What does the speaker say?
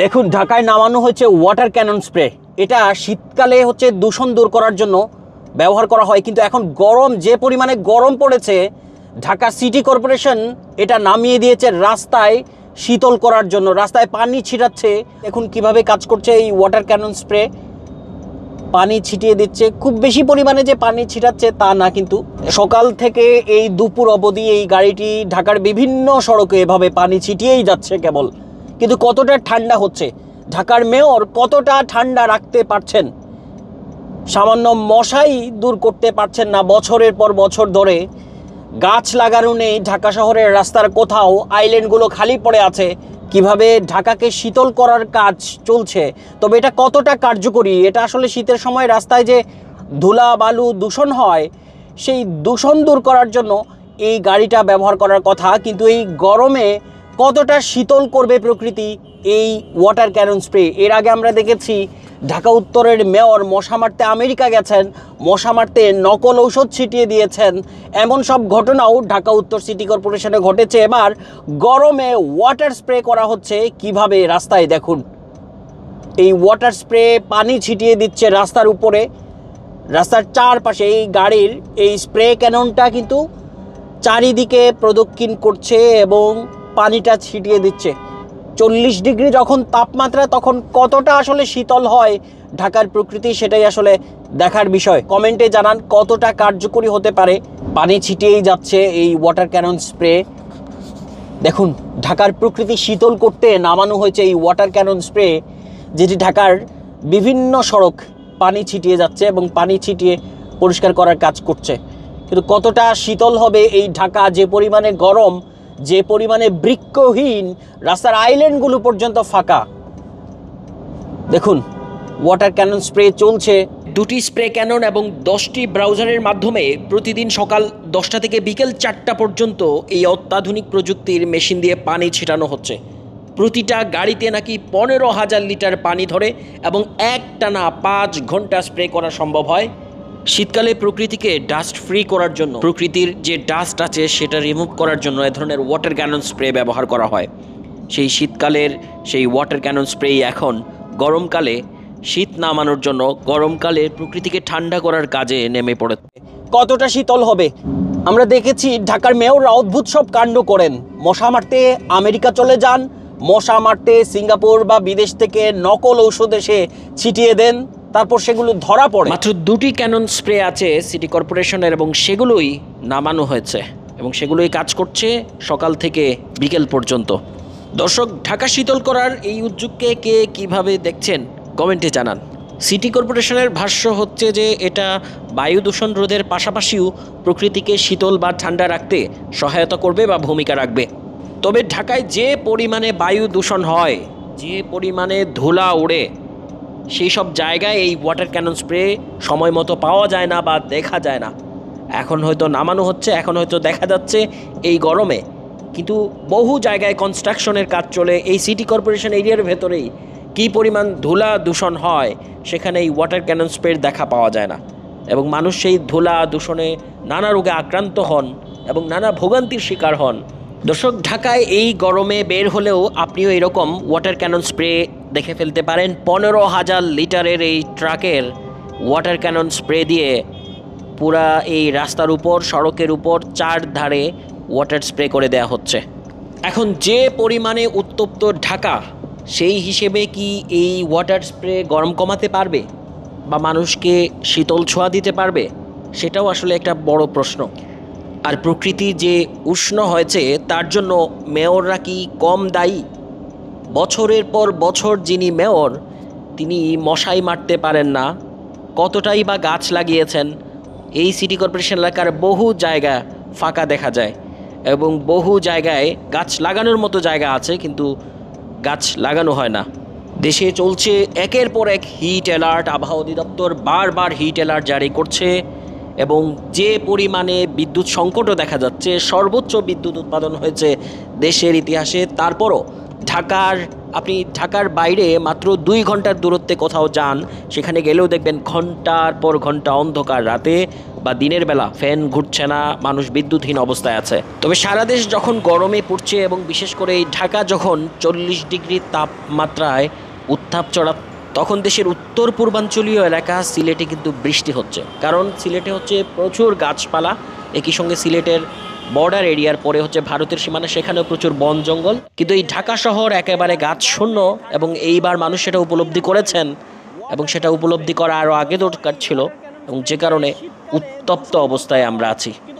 দেখুন, ঢাকায় নামানো হচ্ছে ওয়াটার ক্যানন স্প্রে। এটা শীতকালে হচ্ছে দূষণ দূর করার জন্য ব্যবহার করা হয়, কিন্তু এখন গরম যে পরিমাণে গরম পড়েছে, ঢাকা সিটি কর্পোরেশন এটা নামিয়ে দিয়েছে রাস্তায় শীতল করার জন্য। রাস্তায় পানি ছিটাচ্ছে, দেখুন কিভাবে কাজ করছে এই ওয়াটার ক্যানন স্প্রে। পানি ছিটিয়ে দিচ্ছে, খুব বেশি পরিমাণে যে পানি ছিটাচ্ছে তা না, কিন্তু সকাল থেকে এই দুপুর অবধি এই গাড়িটি ঢাকার বিভিন্ন সড়কে এভাবে পানি ছিটিয়েই যাচ্ছে কেবল। কিন্তু কতটা ঠান্ডা হচ্ছে, ঢাকার মেয়র কতটা ঠান্ডা রাখতে পারছেন? সামান্য মশাই দূর করতে পারছেন না বছরের পর বছর ধরে। গাছ লাগানো নেই ঢাকা শহরের রাস্তার কোথাও, আইল্যান্ডগুলো খালি পড়ে আছে। কিভাবে ঢাকাকে শীতল করার কাজ চলছে, তবে এটা কতটা কার্যকরী? এটা আসলে শীতের সময় রাস্তায় যে ধুলা বালু দূষণ হয়, সেই দূষণ দূর করার জন্য এই গাড়িটা ব্যবহার করার কথা, কিন্তু এই গরমে কতটা শীতল করবে প্রকৃতি এই ওয়াটার ক্যানন স্প্রে। এর আগে আমরা দেখেছি ঢাকা উত্তরের মেয়র মশা মারতে আমেরিকা গেছেন, মশা মারতে নকল ঔষধ ছিটিয়ে দিয়েছেন। এমন সব ঘটনাও ঢাকা উত্তর সিটি কর্পোরেশনে ঘটেছে। এবার গরমে ওয়াটার স্প্রে করা হচ্ছে কিভাবে রাস্তায়, দেখুন এই ওয়াটার স্প্রে পানি ছিটিয়ে দিচ্ছে রাস্তার উপরে, রাস্তার চারপাশে। এই গাড়ির এই স্প্রে ক্যাননটা কিন্তু চারিদিকে প্রদক্ষিণ করছে এবং পানিটা ছিটিয়ে দিচ্ছে। 40 ডিগ্রি যখন তাপমাত্রা, তখন কতটা আসলে শীতল হয় ঢাকার প্রকৃতি, সেটাই আসলে দেখার বিষয়। কমেন্টে জানান কতটা কার্যকরী হতে পারে। পানি ছিটিয়েই যাচ্ছে এই ওয়াটার ক্যানন স্প্রে। দেখুন, ঢাকার প্রকৃতি শীতল করতে নামানো হয়েছে এই ওয়াটার ক্যানন স্প্রে, যেটি ঢাকার বিভিন্ন সড়ক পানি ছিটিয়ে যাচ্ছে এবং পানি ছিটিয়ে পরিষ্কার করার কাজ করছে। কিন্তু কতটা শীতল হবে এই ঢাকা, যে পরিমাণে গরম, যে পরিমাণে বৃক্ষহীন, রাস্তার আইল্যান্ডগুলো পর্যন্ত ফাঁকা। দেখুন ওয়াটার ক্যানন স্প্রে চলছে। দুটি স্প্রে ক্যানন এবং 10টি ব্রাউজারের মাধ্যমে প্রতিদিন সকাল 10টা থেকে বিকেল 4টা পর্যন্ত এই অত্যাধুনিক প্রযুক্তির মেশিন দিয়ে পানি ছিটানো হচ্ছে। প্রতিটা গাড়িতে নাকি 15,000 লিটার পানি ধরে এবং একটানা 5 ঘন্টা স্প্রে করা সম্ভব হয়। শীতকালে প্রকৃতিকে ডাস্ট ফ্রি করার জন্য, প্রকৃতির যে ডাস্ট আছে সেটা রিমুভ করার জন্য এ ধরনের ওয়াটার ক্যানন স্প্রে ব্যবহার করা হয়। সেই শীতকালের সেই ওয়াটার ক্যানন স্প্রে এখন গরমকালে শীত নামানোর জন্য, গরমকালে প্রকৃতিকে ঠান্ডা করার কাজে নেমে পড়েছে। কতটা শীতল হবে আমরা দেখেছি। ঢাকার মেয়ররা অদ্ভুত সব কাণ্ড করেন। মশা মারতে আমেরিকা চলে যান, মশা মারতে সিঙ্গাপুর বা বিদেশ থেকে নকল ঔষধ এসে ছিটিয়ে দেন, তারপর সেগুলো ধরা পড়ে। মাত্র 2টি ক্যানন স্প্রে আছে সিটি কর্পোরেশনের এবং সেগুলোই নামানো হয়েছে এবং সেগুলোই কাজ করছে সকাল থেকে বিকেল পর্যন্ত। দর্শক, ঢাকা শীতল করার এই উদ্যোগকে কে কিভাবে দেখছেন কমেন্টে জানান। সিটি কর্পোরেশনের ভাষ্য হচ্ছে যে এটা বায়ু দূষণ রোধের পাশাপাশিও প্রকৃতিকে শীতল বা ঠান্ডা রাখতে সহায়তা করবে বা ভূমিকা রাখবে। তবে ঢাকায় যে পরিমাণে বায়ু দূষণ হয়, যে পরিমাণে ধুলা ওড়ে, সেই সব জায়গায় এই ওয়াটার ক্যানন স্প্রে সময় মতো পাওয়া যায় না বা দেখা যায় না। এখন হয়তো নামানো হচ্ছে, এখন হয়তো দেখা যাচ্ছে এই গরমে, কিন্তু বহু জায়গায় কনস্ট্রাকশনের কাজ চলে এই সিটি কর্পোরেশন এরিয়ার ভেতরেই। কী পরিমাণ ধুলা দূষণ হয় সেখানে এই ওয়াটার ক্যানন স্প্রের দেখা পাওয়া যায় না এবং মানুষ সেই ধুলা দূষণে নানা রোগে আক্রান্ত হন এবং নানা ভোগান্তির শিকার হন। দর্শক, ঢাকায় এই গরমে বের হলেও আপনিও এরকম ওয়াটার ক্যানন স্প্রে দেখে ফেলতে পারেন। 15,000 লিটারের এই ট্রাকের ওয়াটার ক্যানন স্প্রে দিয়ে পুরা এই রাস্তার উপর, সড়কের উপর চারধারে ওয়াটার স্প্রে করে দেয়া হচ্ছে। এখন যে পরিমাণে উত্তপ্ত ঢাকা, সেই হিসেবে কি এই ওয়াটার স্প্রে গরম কমাতে পারবে বা মানুষকে শীতল ছোঁয়া দিতে পারবে, সেটাও আসলে একটা বড় প্রশ্ন। আর প্রকৃতি যে উষ্ণ হয়েছে তার জন্য মেয়ররা কি কম দায়ী? বছরের পর বছর যিনি মেয়র, তিনি মশাই মারতে পারেন না, কতটাই বা গাছ লাগিয়েছেন। এই সিটি কর্পোরেশন এলাকার বহু জায়গা ফাঁকা দেখা যায় এবং বহু জায়গায় গাছ লাগানোর মতো জায়গা আছে, কিন্তু গাছ লাগানো হয় না। দেশে চলছে একের পর এক হিট অ্যালার্ট। আবহাওয়া অধিদপ্তর বারবার হিট অ্যালার্ট জারি করছে এবং যে পরিমাণে বিদ্যুৎ সংকটও দেখা যাচ্ছে, সর্বোচ্চ বিদ্যুৎ উৎপাদন হয়েছে দেশের ইতিহাসে। তারপরও আপনি ঢাকার বাইরে মাত্র 2 ঘন্টার দূরত্বে কোথাও যান, সেখানে গেলেও দেখবেন ঘন্টার পর ঘন্টা অন্ধকার রাতে বা দিনের বেলা ফ্যান ঘুরছে না, মানুষ বিদ্যুৎহীন অবস্থায় আছে। তবে সারা দেশ যখন গরমে পড়ছে এবং বিশেষ করে এই ঢাকা যখন 40 ডিগ্রি তাপমাত্রায় উত্তাপ চড়া, তখন দেশের উত্তর পূর্বাঞ্চলীয় এলাকা সিলেটে কিন্তু বৃষ্টি হচ্ছে। কারণ সিলেটে হচ্ছে প্রচুর গাছপালা, একই সঙ্গে সিলেটের বর্ডার এরিয়ার পরে হচ্ছে ভারতের সীমানা, সেখানেও প্রচুর বন জঙ্গল। কিন্তু এই ঢাকা শহর একেবারে গাছ শূন্য, এবং এইবার মানুষ সেটা উপলব্ধি করেছেন, এবং সেটা উপলব্ধি করা আরও আগে দরকার ছিল, এবং যে কারণে উত্তপ্ত অবস্থায় আমরা আছি।